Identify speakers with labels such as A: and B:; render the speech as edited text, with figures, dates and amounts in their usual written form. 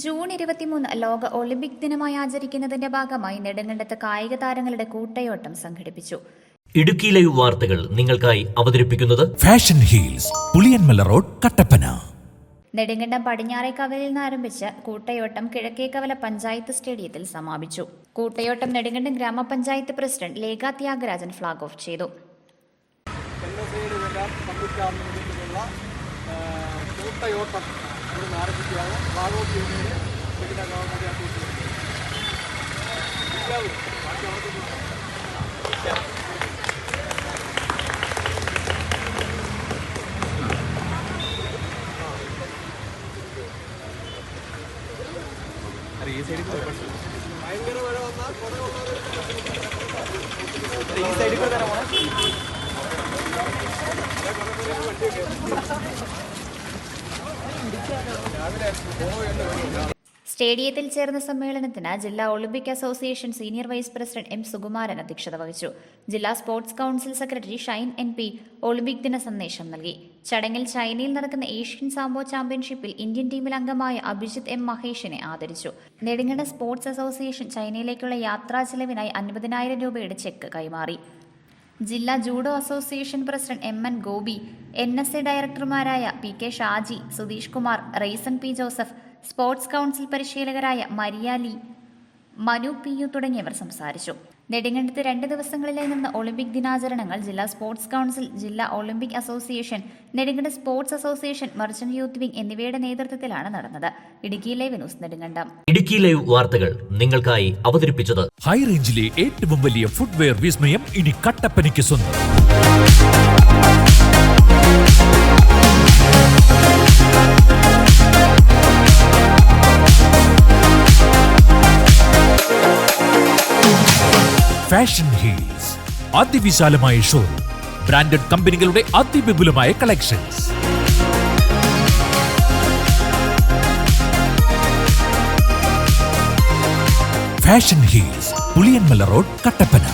A: June 23 ലോക Olympic ദിനമായി ആചരിക്കുന്നതിന്റെ ഭാഗമായി നെടുങ്കണ്ടത്ത് കായിക താരങ്ങളുടെ കൂട്ടയോട്ടം സംഘടിപ്പിച്ചു.
B: ഇടുക്കി ലൈവ് വാർത്തകൾ നിങ്ങൾക്കായി അവതരിപ്പിക്കുന്നത്
C: fashion heels, Puliyanmala road, Kattappana.
A: Nedumkandam പടിഞ്ഞാറേക്കവലിൽ നിന്ന് ആരംഭിച്ച കൂട്ടയോട്ടം കിഴക്കേക്കവല പഞ്ചായത്ത് സ്റ്റേഡിയത്തിൽ സമാപിച്ചു. കൂട്ടയോട്ടം Nedumkandam grama panchayat president Lekha Thyagarajan flag off ചെയ്തു.
D: ഭയങ്കര മഴ വന്നാൽ ഈ സൈഡിൽ കൂടെ തരാമോ?
A: സ്റ്റേഡിയത്തിൽ ചേർന്ന സമ്മേളനത്തിന് ജില്ലാ Olympic association senior vice president M Sukumaran അധ്യക്ഷത വഹിച്ചു. ജില്ലാ sports council secretary Shine NP Olympic ദിന സന്ദേശം നൽകി. ചടങ്ങിൽ ചൈനയിൽ നടക്കുന്ന ഏഷ്യൻ സാംബോ ചാമ്പ്യൻഷിപ്പിൽ ഇന്ത്യൻ ടീമിൽ അംഗമായ അഭിജിത്ത് M മഹേഷിനെ ആദരിച്ചു. നെടുങ്കണ്ടം സ്പോർട്സ് അസോസിയേഷൻ ചൈനയിലേക്കുള്ള യാത്രാ ചെലവിനായി 50,000 രൂപയുടെ ചെക്ക് കൈമാറി. ജില്ലാ judo association president MN Gopi, NSA ഡയറക്ടർമാരായ PK Shaji, Sudheesh Kumar, Raison P Joseph, sports council പരിശീലകരായ മരിയ ലീ, മനു PU തുടങ്ങിയവർ സംസാരിച്ചു. നെടുങ്കണ്ടത്ത് 2 ദിവസങ്ങളിലായി നടന്ന ഒളിമ്പിക് ദിനാചരണങ്ങൾ ജില്ലാ സ്പോർട്സ് കൌൺസിൽ, ജില്ലാ Olympic association, Nedumkandam sports association, merchant youth wing എന്നിവയുടെ നേതൃത്വത്തിലാണ് നടന്നത്. Idukki live news Nedumkandam.
B: Idukki live വാർത്തകൾ നിങ്ങൾക്കായി അവതരിപ്പിച്ചത്
C: ഹൈ റേഞ്ചിലെ ഏറ്റവും വലിയ ഫുട്വെയർ വിസ്മയം ഇനി കട്ടപ്പനയ്ക്ക് സ്വന്തം. ഫാഷൻ ഹീൽസ്, അതിവിശാലമായ ഷോറൂം, ബ്രാൻഡഡ് കമ്പനികളുടെ അതിവിപുലമായ collections. Fashion heels, Puliyanmala road, Kattappana.